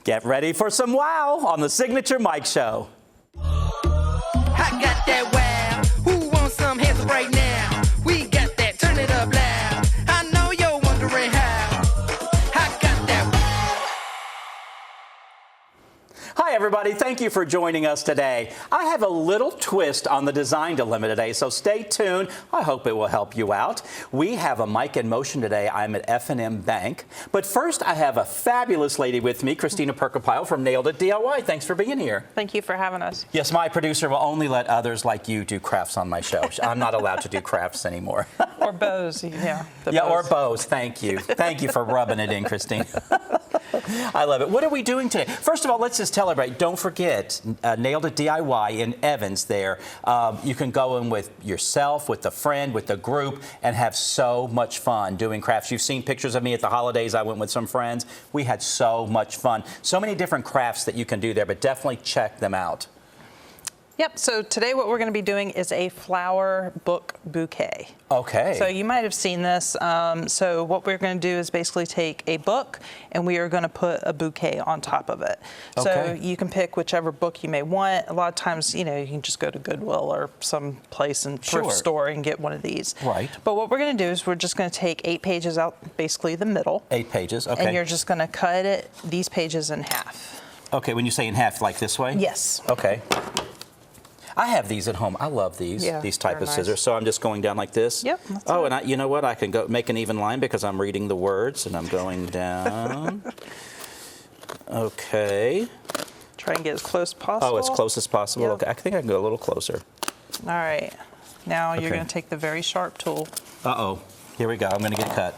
Get ready for some wow on the Signature Mike Show. I got that wow. Who wants some hands up right now? We got that. Turn it up loud. I know you're wondering how. I got that wow. Hi, everybody. Thank you for joining us today. I have a little twist on the design dilemma today, so stay tuned. I hope it will help you out. We have a Mike in Motion today. I'm at F&M Bank. But first, I have a fabulous lady with me, Christina Perkapile from Nailed It DIY. Thanks for being here. Thank you for having us. Yes, my producer will only let others like you do crafts on my show. I'm not allowed to do crafts anymore. Or bows, yeah. Or bows. Thank you. Thank you for rubbing it in, Christine. I love it. What are we doing today? First of all, let's just tell everybody, don't forget, Nailed It DIY in Evans there. You can go in with yourself, with a friend, with a group, and have so much fun doing crafts. You've seen pictures of me at the holidays. I went with some friends. We had so much fun. So many different crafts that you can do there, but definitely check them out. Yep, so today what we're going to be doing is a flower book bouquet. Okay. So you might have seen this. So what we're going to do is basically take a book and we are going to put a bouquet on top of it. Okay. So you can pick whichever book you may want. A lot of times, you can just go to Goodwill or some place and thrift store and get one of these. Right. But what we're going to do is we're just going to take 8 pages out, basically the middle. 8 pages, okay. And you're just going to cut these pages in half. Okay, when you say in half, like this way? Yes. Okay. I have these at home. I love these, these type of scissors. So I'm just going down like this. Yep. Oh, and you know what? I can go make an even line because I'm reading the words and I'm going down. Okay. Try and get as close as possible. Oh, as close as possible. Yep. Okay. I think I can go a little closer. All right. Now you're Okay. going to take the very sharp tool. Uh-oh. Here we go. I'm going to get cut.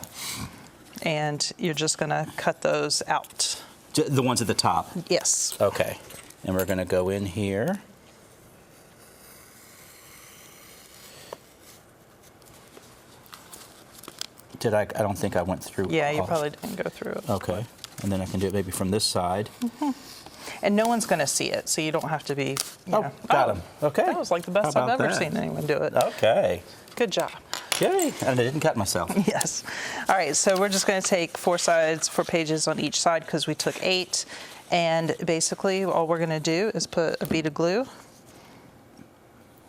And you're just going to cut those out. The ones at the top? Yes. Okay. And we're going to go in here. I don't think I went through. Yeah, you probably didn't go through it. Okay. And then I can do it maybe from this side. Mm-hmm. And no one's going to see it, so you don't have to be, got him. Okay. That was like the best I've ever seen anyone do it. Okay. Good job. Yay. And I didn't cut myself. Yes. All right, so we're just going to take 4 pages on each side because we took 8. And basically all we're going to do is put a bead of glue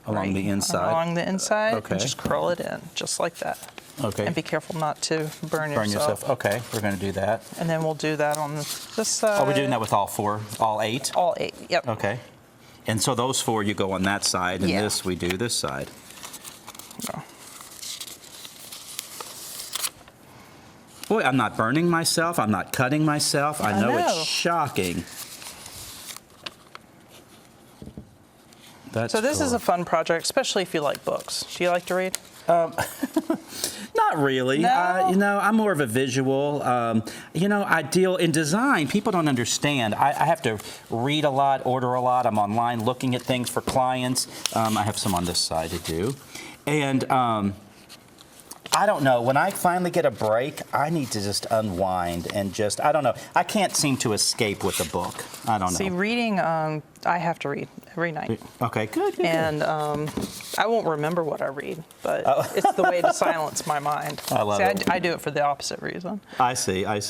Along the inside? Along the inside. Okay. And just curl it in, just like that. Okay. And be careful not to burn Burn yourself. yourself. Okay, we're going to do that. And then we'll do that on this side. Are we doing that with all 4? All 8? All 8, yep. Okay. And so those 4 you go on that side, and Yeah. this we do this side. Oh. Boy, I'm not burning myself. I'm not cutting myself. I know it's shocking. That's So this cool. is a fun project, especially if you like books. Do you like to read? Not really. No? I'm more of a visual. I deal in design. People don't understand. I have to read a lot, order a lot. I'm online looking at things for clients. I have some on this side to do. And I don't know. When I finally get a break, I need to just unwind and I don't know. I can't seem to escape with a book. I don't See, know. reading, I have to read every night. Okay, good. And I won't remember what I read, but it's the way to silence my mind. I love it. I do it for the opposite reason. I see. I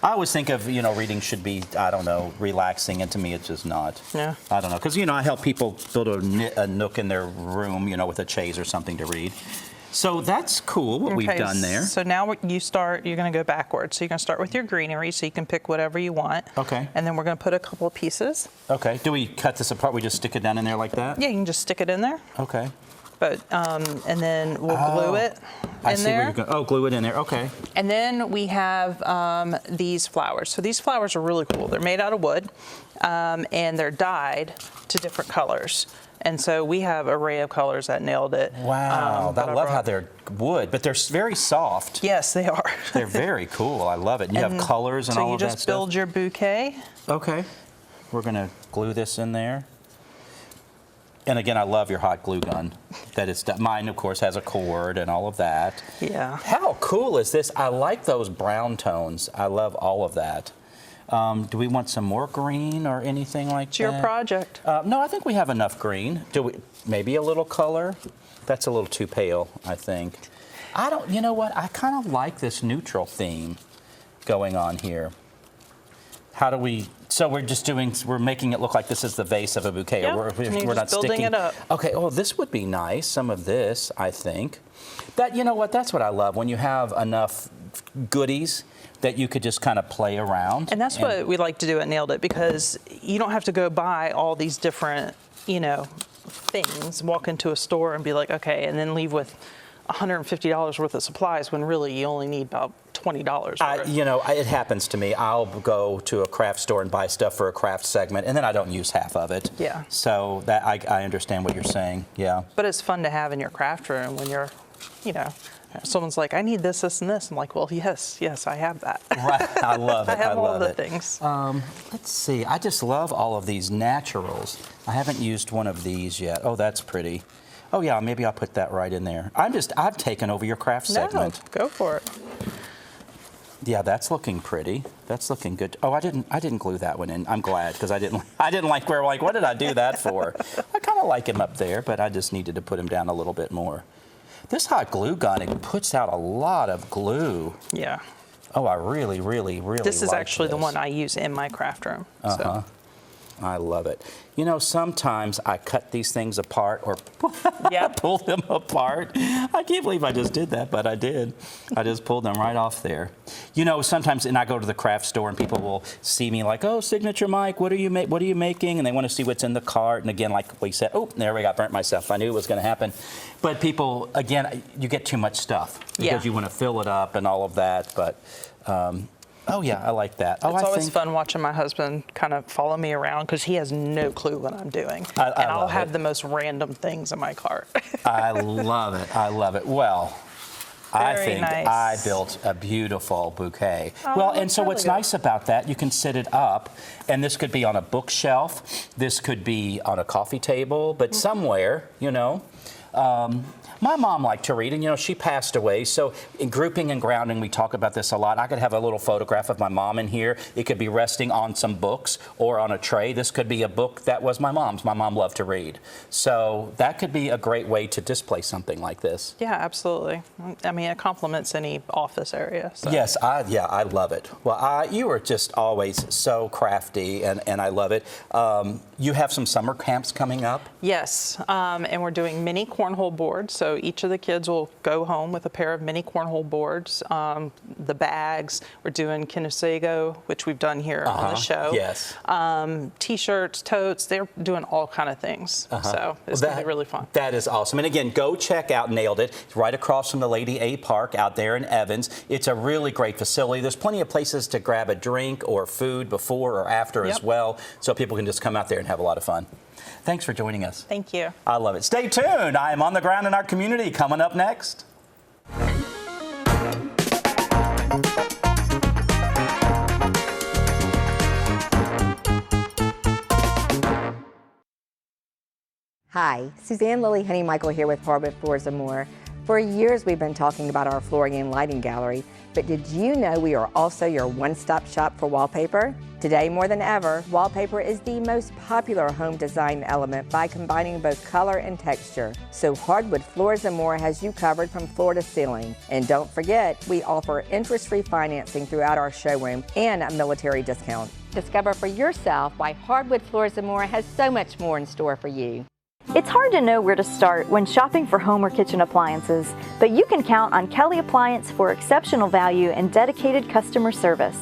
always think of, reading should be, I don't know, relaxing, and to me it's just not. Yeah. I don't know, because, I help people build a nook in their room, with a chaise or something to read. So that's cool what we've done there. So now you're going to go backwards. So you're going to start with your greenery, so you can pick whatever you want. Okay. And then we're going to put a couple of pieces. Okay. Do we cut this apart? We just stick it down in there like that? Yeah, you can just stick it in there. Okay. But and then we'll glue it I in see there. where you're going. Oh, glue it in there. Okay. And then we have these flowers. So these flowers are really cool. They're made out of wood, and they're dyed to different colors. And so we have an array of colors that Nailed It. Wow. I love how they're wood, but they're very soft. Yes, they are. They're very cool. I love it. And you have colors and all of that stuff. So you just build your bouquet. Okay. We're going to glue this in there. And again, I love your hot glue gun. Mine, of course, has a cord and all of that. Yeah. How cool is this? I like those brown tones. I love all of that. Do we want some more green or anything like that? It's your project. No, I think we have enough green. Maybe a little color? That's a little too pale, I think. You know what? I kind of like this neutral theme going on here. How do we? So we're making it look like this is the vase of a bouquet. Yeah, Or and we're you're not just building sticking it up. Okay. Oh, this would be nice. Some of this, I think. That, you know what? That's what I love, when you have enough goodies that you could just kind of play around. And that's what we like to do at Nailed It, because you don't have to go buy all these different, things, walk into a store and be like, okay, and then leave with $150 worth of supplies when really you only need about $20 worth. It happens to me. I'll go to a craft store and buy stuff for a craft segment, and then I don't use half of it. Yeah. So that I understand what you're saying. Yeah. But it's fun to have in your craft room when you're, someone's like, I need this, this, and this. I'm like, well, yes, I have that. Right. I love it. I have all love the it. things. Let's see. I just love all of these naturals. I haven't used one of these yet. Oh, that's pretty. Oh yeah, maybe I'll put that right in there. I've taken over your craft segment. No, go for it. Yeah, that's looking pretty. That's looking good. Oh, I didn't glue that one in. I'm glad, because I didn't like where, like, what did I do that for? I kind of like him up there, but I just needed to put him down a little bit more. This hot glue gun, it puts out a lot of glue. Yeah. Oh, I really, really, really This is like actually the this. one I use in my craft room. So. I love it. Sometimes I cut these things apart or Yep. pull them apart. I can't believe I just did that, but I did. I just pulled them right off there. Sometimes, and I go to the craft store and people will see me like, oh, Signature Mike, what are you making? And they want to see what's in the cart. And again, like we said, oh, there we got burnt myself. I knew it was going to happen. But people, again, you get too much stuff because you want to fill it up and all of that. But oh yeah, I like that. It's always fun watching my husband kind of follow me around, because he has no clue what I'm doing. And I'll have the most random things in my cart. I love it. I love it. Well, I Very think nice. I built a beautiful bouquet. Oh, Well, and that's so really what's good. nice about that, you can sit it up, and this could be on a bookshelf. This could be on a coffee table, but somewhere, my mom liked to read, and she passed away. So in grouping and grounding, we talk about this a lot. I could have a little photograph of my mom in here. It could be resting on some books or on a tray. This could be a book that was my mom's. My mom loved to read. So that could be a great way to display something like this. Yeah, absolutely. I mean, it complements any office area. So. Yes, I love it. Well, you are just always so crafty, and I love it. You have some summer camps coming up? Yes, and we're doing mini cornhole boards. So each of the kids will go home with a pair of mini cornhole boards. The bags, we're doing Kinesego, which we've done here on the show. Yes. T-shirts, totes, they're doing all kind of things. So it's going to be really fun. That is awesome. And again, go check out Nailed It. It's right across from the Lady A Park out there in Evans. It's a really great facility. There's plenty of places to grab a drink or food before or after as well, so people can just come out there and have a lot of fun. Thanks for joining us. Thank you. I love it. Stay tuned. I am on the ground in our community. Coming up next. Hi, Suzanne Lily Honey-Michael here with Hardwood Floors & More. For years we've been talking about our flooring and lighting gallery, but did you know we are also your one-stop shop for wallpaper? Today more than ever, wallpaper is the most popular home design element by combining both color and texture. So Hardwood Floors & More has you covered from floor to ceiling. And don't forget, we offer interest-free financing throughout our showroom and a military discount. Discover for yourself why Hardwood Floors & More has so much more in store for you. It's hard to know where to start when shopping for home or kitchen appliances, but you can count on Kelly Appliance for exceptional value and dedicated customer service.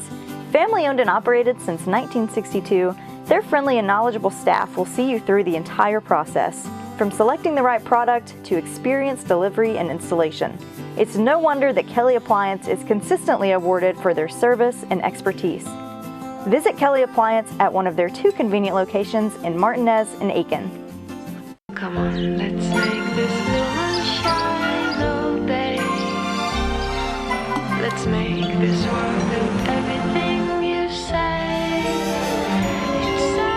Family owned and operated since 1962, their friendly and knowledgeable staff will see you through the entire process, from selecting the right product to experienced delivery and installation. It's no wonder that Kelly Appliance is consistently awarded for their service and expertise. Visit Kelly Appliance at one of their 2 convenient locations in Martinez and Aiken. Come on, let's make this moon shine all day. Let's make this world do everything you say. It's so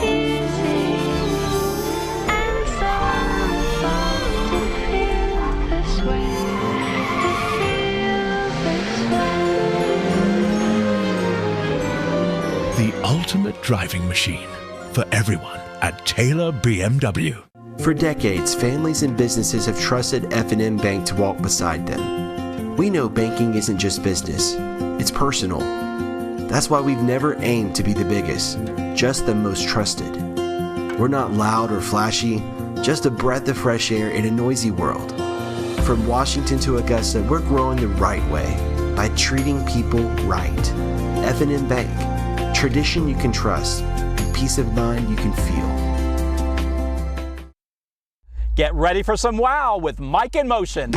easy and so fun to feel this way. The ultimate driving machine for everyone at Taylor BMW. For decades, families and businesses have trusted F&M Bank to walk beside them. We know banking isn't just business, it's personal. That's why we've never aimed to be the biggest, just the most trusted. We're not loud or flashy, just a breath of fresh air in a noisy world. From Washington to Augusta, we're growing the right way by treating people right. F&M Bank, tradition you can trust, and peace of mind you can feel. Get ready for some wow with Mike in Motion.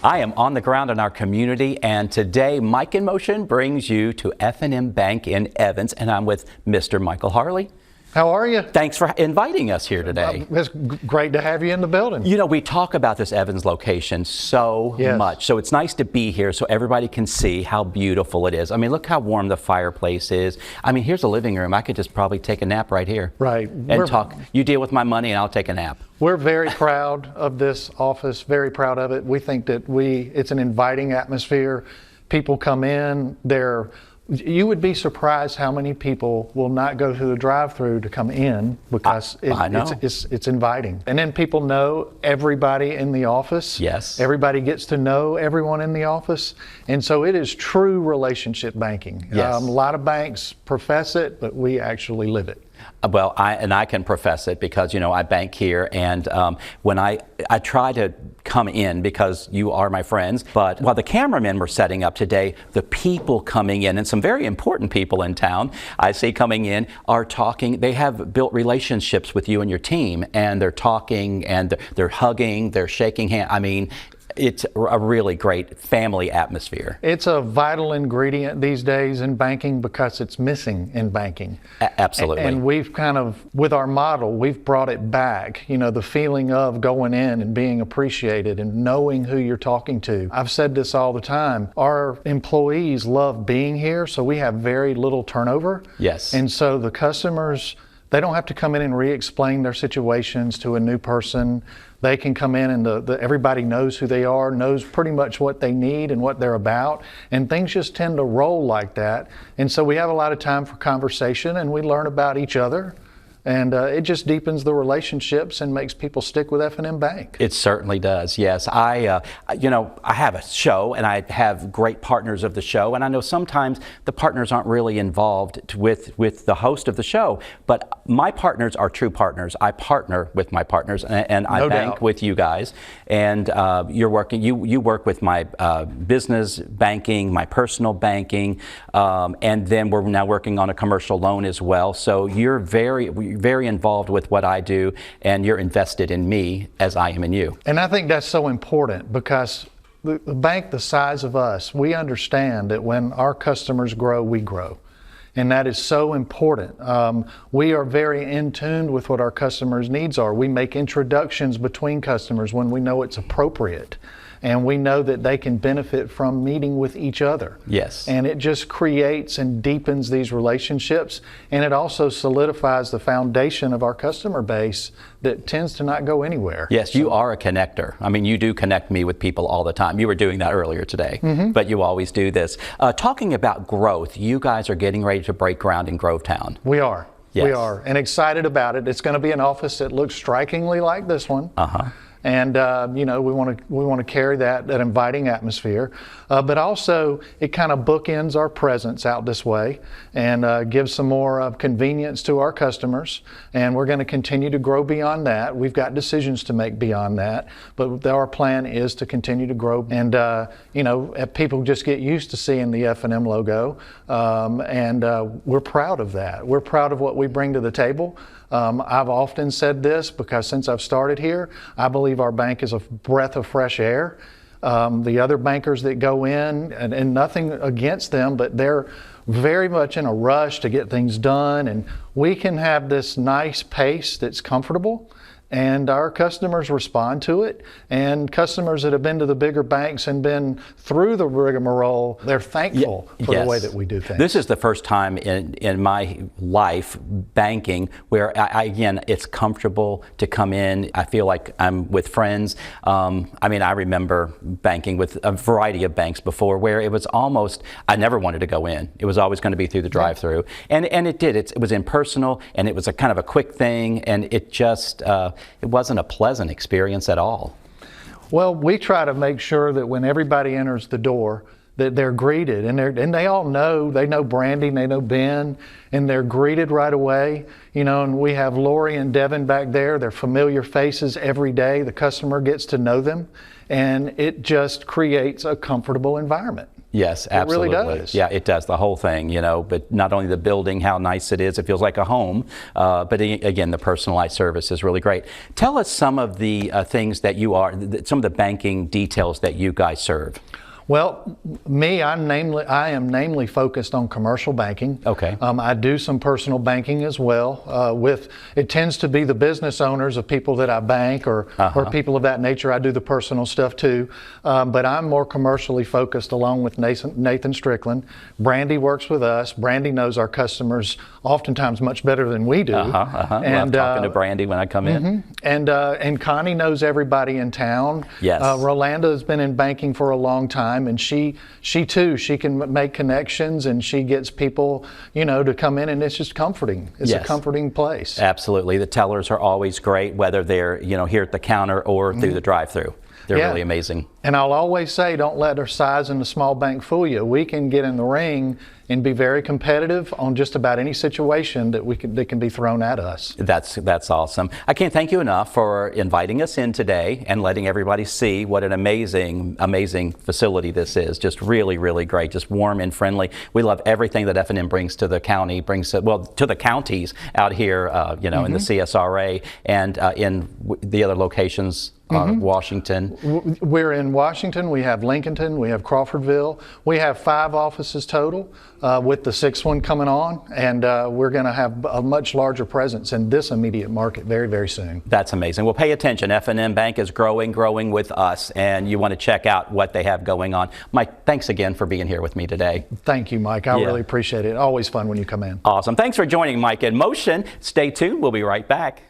I am on the ground in our community, and today Mike in Motion brings you to F&M Bank in Evans, and I'm with Mr. Michael Harley. How are you? Thanks for inviting us here today. It's great to have you in the building. You know, we talk about this Evans location so much, so it's nice to be here so everybody can see how beautiful it is. I mean, look how warm the fireplace is. I mean, here's a living room. I could just probably take a nap right here. Right. And talk. You deal with my money and I'll take a nap. We're very proud of this office, very proud of it. We think that it's an inviting atmosphere. People come in, you would be surprised how many people will not go through the drive-through to come in because it's inviting. And then people know everybody in the office. Yes. Everybody gets to know everyone in the office. And so it is true relationship banking. Yes. A lot of banks profess it, but we actually live it. Well, I can profess it because, you know, I bank here, and when I try to come in because you are my friends, but while the cameramen were setting up today, the people coming in, and some very important people in town I see coming in, are talking. They have built relationships with you and your team, and they're talking, and they're hugging, they're shaking hands. I mean, it's a really great family atmosphere. It's a vital ingredient these days in banking because it's missing in banking. Absolutely. And we've kind of, with our model, we've brought it back. You know, the feeling of going in and being appreciated and knowing who you're talking to. I've said this all the time. Our employees love being here, so we have very little turnover. Yes. And so the customers, they don't have to come in and re-explain their situations to a new person. They can come in and everybody knows who they are, knows pretty much what they need and what they're about, and things just tend to roll like that. And so we have a lot of time for conversation, and we learn about each other. And it just deepens the relationships and makes people stick with F&M Bank. It certainly does, yes. I have a show, and I have great partners of the show, and I know sometimes the partners aren't really involved with the host of the show, but my partners are true partners. I partner with my partners, and I bank with you guys, and you work with my business banking, my personal banking, and then we're now working on a commercial loan as well. So you're very involved with what I do, and you're invested in me as I am in you. And I think that's so important because the bank the size of us, we understand that when our customers grow, we grow. And that is so important. We are very in tune with what our customers' needs are. We make introductions between customers when we know it's appropriate. And we know that they can benefit from meeting with each other. Yes. And it just creates and deepens these relationships. And it also solidifies the foundation of our customer base that tends to not go anywhere. Yes, you are a connector. I mean, you do connect me with people all the time. You were doing that earlier today, but you always do this. Talking about growth, you guys are getting ready to break ground in Grovetown. We are. Yes. We are. And excited about it. It's going to be an office that looks strikingly like this one. And we want to carry that inviting atmosphere, but also it kind of bookends our presence out this way and gives some more convenience to our customers. And we're going to continue to grow beyond that. We've got decisions to make beyond that, but our plan is to continue to grow. And people just get used to seeing the F&M logo, and we're proud of that. We're proud of what we bring to the table. I've often said this because since I've started here, I believe our bank is a breath of fresh air. The other bankers that go in, and nothing against them, but they're very much in a rush to get things done, and we can have this nice pace that's comfortable. And our customers respond to it. And customers that have been to the bigger banks and been through the rigmarole, they're thankful for the way that we do things. This is the first time in my life banking where, again, it's comfortable to come in. I feel like I'm with friends. I remember banking with a variety of banks before where it was almost, I never wanted to go in. It was always going to be through the drive-through. And it did. It was impersonal, and it was a kind of a quick thing, and it just... it wasn't a pleasant experience at all. Well, we try to make sure that when everybody enters the door, that they're greeted, and they all know, they know Brandy, they know Ben, and they're greeted right away. You know, and we have Lori and Devin back there. They're familiar faces every day. The customer gets to know them, and it just creates a comfortable environment. Yes, absolutely. It really does. Yeah, it does, the whole thing, you know, but not only the building, how nice it is, it feels like a home, but again, the personalized service is really great. Tell us some of the things that some of the banking details that you guys serve. Well, I am namely focused on commercial banking. Okay. I do some personal banking as well. It tends to be the business owners of people that I bank or people of that nature. I do the personal stuff too, but I'm more commercially focused along with Nathan Strickland. Brandy works with us. Brandy knows our customers oftentimes much better than we do. And I'm talking to Brandy when I come in. And Connie knows everybody in town. Yes. Rolanda has been in banking for a long time, and she too, she can make connections, and she gets people, you know, to come in, and it's just comforting. It's a comforting place. Absolutely. The tellers are always great, whether they're, you know, here at the counter or through the drive-through. They're really amazing. And I'll always say, don't let our size in the small bank fool you. We can get in the ring and be very competitive on just about any situation that can be thrown at us. That's awesome. I can't thank you enough for inviting us in today and letting everybody see what an amazing facility this is. Just really, really great. Just warm and friendly. We love everything that F&M brings to the county, to the counties out here, you know, in the CSRA and in the other locations. Washington. We're in Washington, we have Lincolnton, we have Crawfordville. We have 5 offices total with the 6th one coming on, and we're going to have a much larger presence in this immediate market very, very soon. That's amazing. Well, pay attention. F&M Bank is growing with us, and you want to check out what they have going on. Mike, thanks again for being here with me today. Thank you, Mike. I really appreciate it. Always fun when you come in. Awesome. Thanks for joining Mike in Motion. Stay tuned. We'll be right back.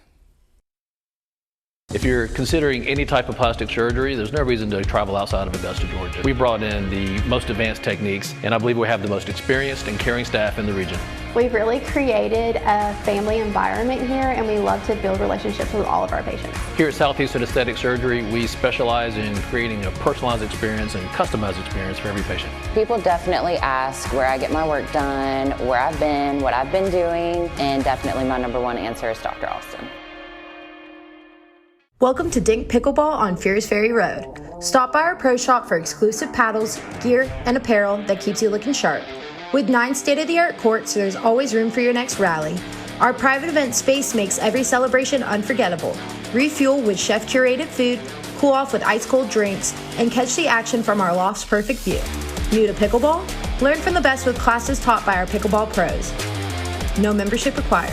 If you're considering any type of plastic surgery, there's no reason to travel outside of Augusta, Georgia. We brought in the most advanced techniques, and I believe we have the most experienced and caring staff in the region. We've really created a family environment here, and we love to build relationships with all of our patients. Here at Southeastern Aesthetic Surgery, we specialize in creating a personalized experience and customized experience for every patient. People definitely ask where I get my work done, where I've been, what I've been doing, and definitely my #1 answer is Dr. Austin. Welcome to Dink Pickleball on Fierce Ferry Road. Stop by our pro shop for exclusive paddles, gear, and apparel that keeps you looking sharp. With 9 state-of-the-art courts, there's always room for your next rally. Our private event space makes every celebration unforgettable. Refuel with chef-curated food, cool off with ice-cold drinks, and catch the action from our loft's perfect view. New to pickleball? Learn from the best with classes taught by our pickleball pros. No membership required.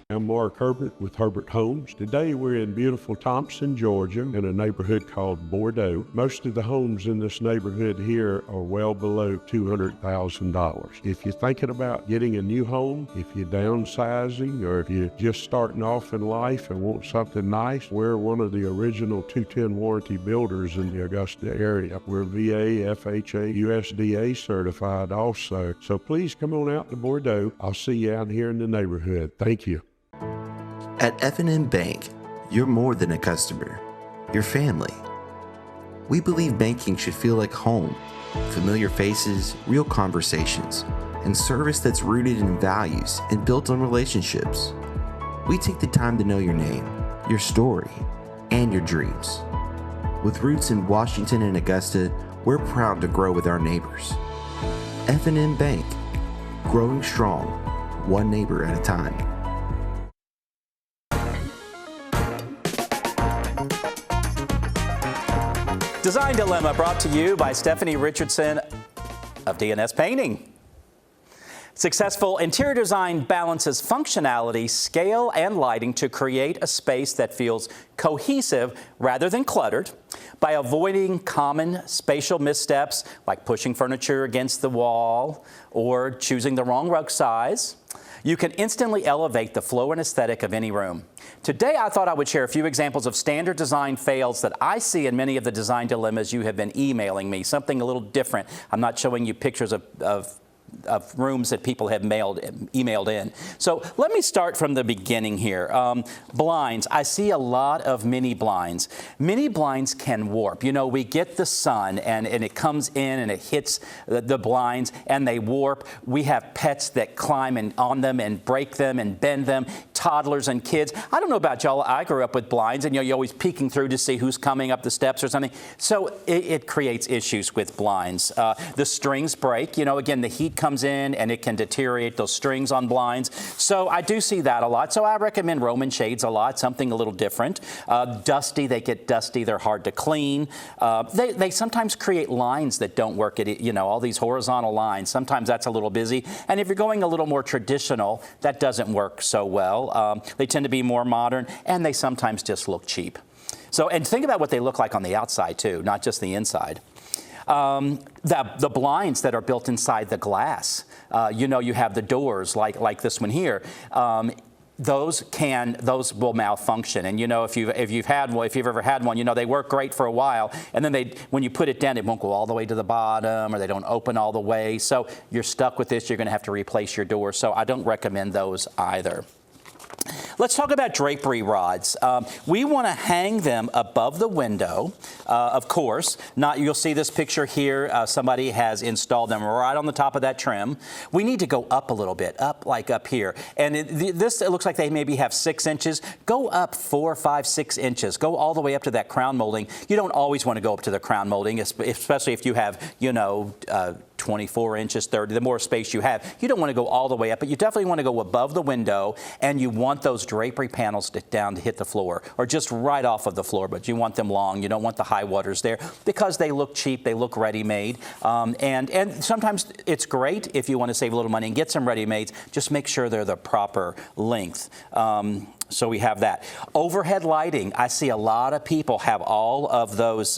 I'm Mark Herbert with Herbert Homes. Today we're in beautiful Thompson, Georgia, in a neighborhood called Bordeaux. Most of the homes in this neighborhood here are well below $200,000. If you're thinking about getting a new home, if you're downsizing, or if you're just starting off in life and want something nice, we're one of the original 210 warranty builders in the Augusta area. We're VA, FHA, USDA certified also. So please come on out to Bordeaux. I'll see you out here in the neighborhood. Thank you. At F&M Bank, you're more than a customer, you're family. We believe banking should feel like home, familiar faces, real conversations, and service that's rooted in values and built on relationships. We take the time to know your name, your story, and your dreams. With roots in Washington and Augusta, we're proud to grow with our neighbors. F&M Bank, growing strong, one neighbor at a time. Design Dilemma brought to you by Stephanie Richardson of DNS Painting. Successful interior design balances functionality, scale, and lighting to create a space that feels cohesive rather than cluttered. By avoiding common spatial missteps like pushing furniture against the wall or choosing the wrong rug size, you can instantly elevate the flow and aesthetic of any room. Today, I thought I would share a few examples of standard design fails that I see in many of the design dilemmas you have been emailing me, something a little different. I'm not showing you pictures of rooms that people have emailed in. So let me start from the beginning here. Blinds. I see a lot of mini blinds. Mini blinds can warp. You know, we get the sun and it comes in and it hits the blinds and they warp. We have pets that climb on them and break them and bend them, toddlers and kids. I don't know about y'all. I grew up with blinds and you're always peeking through to see who's coming up the steps or something. So it creates issues with blinds. The strings break. You know, again, the heat comes in and it can deteriorate those strings on blinds. So I do see that a lot. So I recommend Roman shades a lot, something a little different. Dusty, they get dusty. They're hard to clean. They sometimes create lines that don't work. You know, all these horizontal lines. Sometimes that's a little busy. And if you're going a little more traditional, that doesn't work so well. They tend to be more modern and they sometimes just look cheap. So, and think about what they look like on the outside too, not just the inside. The blinds that are built inside the glass, you know, you have the doors like this one here. Those will malfunction, and you know if you've ever had one, you know they work great for a while, and then when you put it down, it won't go all the way to the bottom, or they don't open all the way. So you're stuck with this. You're going to have to replace your door. So I don't recommend those either. Let's talk about drapery rods. We want to hang them above the window, of course. You'll see this picture here. Somebody has installed them right on the top of that trim. We need to go up a little bit, up here. And it looks like they maybe have 6 inches. Go up 4, 5, 6 inches. Go all the way up to that crown molding. You don't always want to go up to the crown molding, especially if you have, you know, 24 inches, 30, the more space you have. You don't want to go all the way up, but you definitely want to go above the window, and you want those drapery panels down to hit the floor, or just right off of the floor, but you want them long. You don't want the high waters there because they look cheap, they look ready-made, and sometimes it's great if you want to save a little money and get some ready-mades. Just make sure they're the proper length. So we have that. Overhead lighting. I see a lot of people have all of those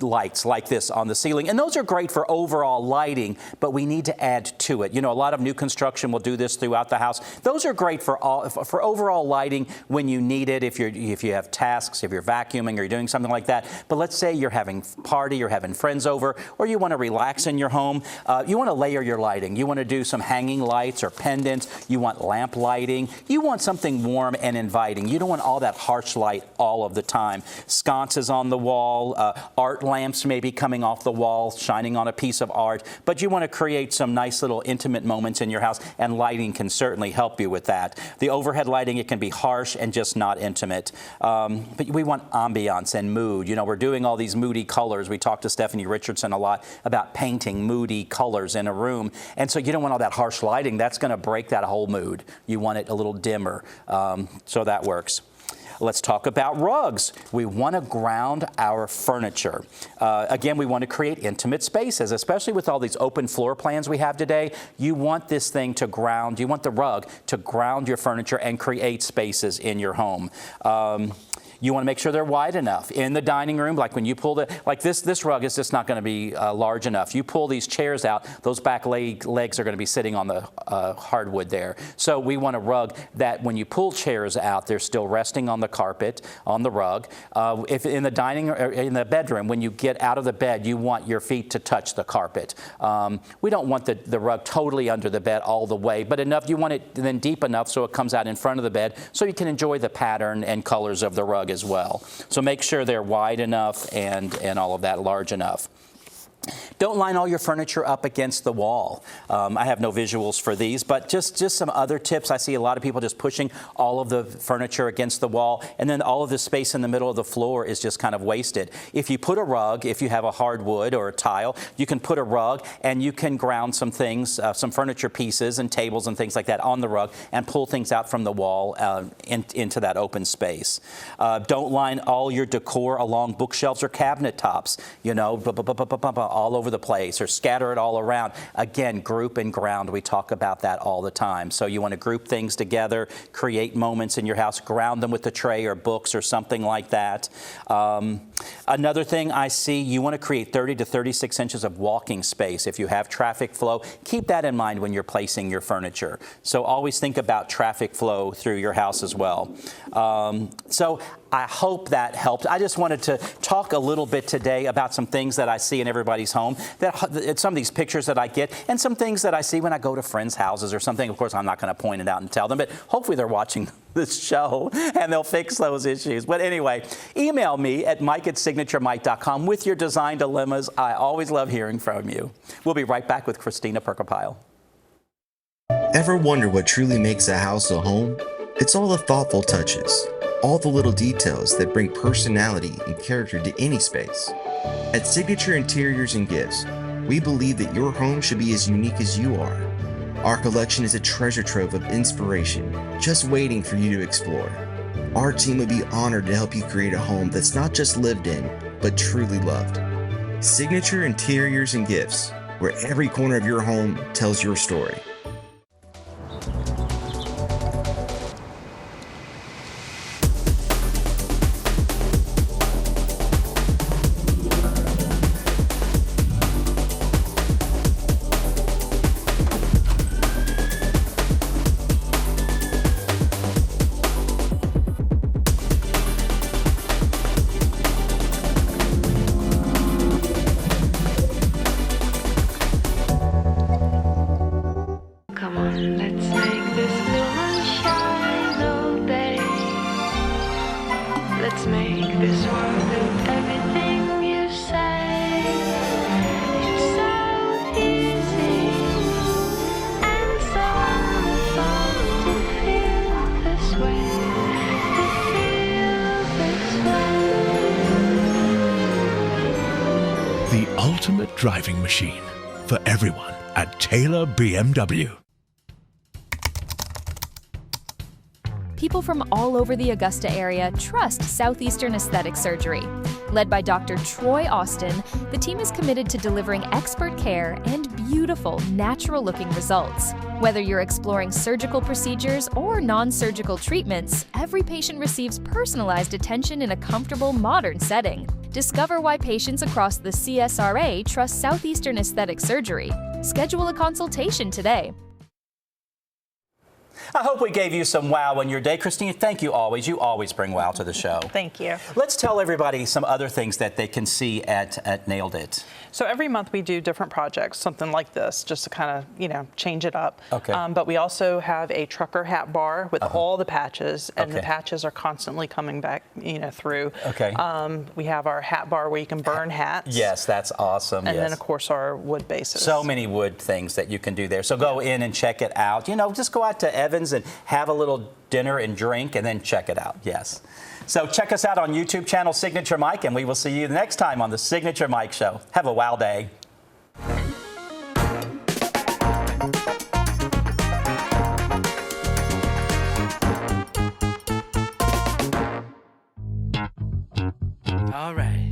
lights like this on the ceiling. And those are great for overall lighting, but we need to add to it. You know, a lot of new construction will do this throughout the house. Those are great for overall lighting when you need it, if you have tasks, if you're vacuuming or you're doing something like that. But let's say you're having a party, you're having friends over, or you want to relax in your home. You want to layer your lighting. You want to do some hanging lights or pendants. You want lamp lighting. You want something warm and inviting. You don't want all that harsh light all of the time. Sconces on the wall, art lamps maybe coming off the wall, shining on a piece of art, but you want to create some nice little intimate moments in your house, and lighting can certainly help you with that. The overhead lighting, it can be harsh and just not intimate. But we want ambiance and mood. You know, we're doing all these moody colors. We talked to Stephanie Richardson a lot about painting moody colors in a room, and so you don't want all that harsh lighting. That's going to break that whole mood. You want it a little dimmer. So that works. Let's talk about rugs. We want to ground our furniture. Again, we want to create intimate spaces, especially with all these open floor plans we have today. You want this thing to ground, you want the rug to ground your furniture and create spaces in your home. You want to make sure they're wide enough. In the dining room, like when you pull this rug is just not going to be large enough. You pull these chairs out, those back legs are going to be sitting on the hardwood there. So we want a rug that when you pull chairs out, they're still resting on the carpet, on the rug. If in the in the bedroom, when you get out of the bed, you want your feet to touch the carpet. We don't want the rug totally under the bed all the way, but enough. You want it then deep enough so it comes out in front of the bed, so you can enjoy the pattern and colors of the rug as well. So make sure they're wide enough and all of that, large enough. Don't line all your furniture up against the wall. I have no visuals for these, but just some other tips. I see a lot of people just pushing all of the furniture against the wall, and then all of this space in the middle of the floor is just kind of wasted. If you put a rug, if you have a hardwood or a tile, you can put a rug and you can ground some things, some furniture pieces and tables and things like that on the rug and pull things out from the wall into that open space. Don't line all your decor along bookshelves or cabinet tops, you know, all over the place, or scatter it all around. Again, group and ground. We talk about that all the time. So you want to group things together, create moments in your house, ground them with a tray or books or something like that. Another thing I see, you want to create 30 to 36 inches of walking space. If you have traffic flow, keep that in mind when you're placing your furniture. So always think about traffic flow through your house as well. So I hope that helped. I just wanted to talk a little bit today about some things that I see in everybody's home, that some of these pictures that I get, and some things that I see when I go to friends' houses or something. Of course, I'm not going to point it out and tell them, but hopefully they're watching this show and they'll fix those issues. But anyway, email me at mike@signaturemike.com with your design dilemmas. I always love hearing from you. We'll be right back with Christina Perkapile. Ever wonder what truly makes a house a home? It's all the thoughtful touches, all the little details that bring personality and character to any space. At Signature Interiors and Gifts, we believe that your home should be as unique as you are. Our collection is a treasure trove of inspiration, just waiting for you to explore. Our team would be honored to help you create a home that's not just lived in, but truly loved. Signature Interiors and Gifts, where every corner of your home tells your story. Come on, let's make this moon shine all day. Let's make this world with everything you say. It's so easy and so fun to feel this way. To feel this way. The ultimate driving machine for everyone at Taylor BMW. People from all over the Augusta area trust Southeastern Aesthetic Surgery. Led by Dr. Troy Austin, the team is committed to delivering expert care and beautiful, natural-looking results. Whether you're exploring surgical procedures or non-surgical treatments, every patient receives personalized attention in a comfortable, modern setting. Discover why patients across the CSRA trust Southeastern Aesthetic Surgery. Schedule a consultation today. I hope we gave you some wow in your day. Christina, thank you always. You always bring wow to the show. Thank you. Let's tell everybody some other things that they can see at Nailed It. So every month we do different projects, something like this, just to kind of, change it up. Okay. But we also have a trucker hat bar with all the patches, and the patches are constantly coming back, through. Okay. We have our hat bar where you can burn hats. Yes, that's awesome. And yes. then, of course, our wood bases. So many wood things that you can do there. So go in and check it out. Just go out to Evans and have a little dinner and drink and then check it out. Yes. So check us out on YouTube channel Signature Mike, and we will see you next time on the Signature Mike Show. Have a wow day. All right.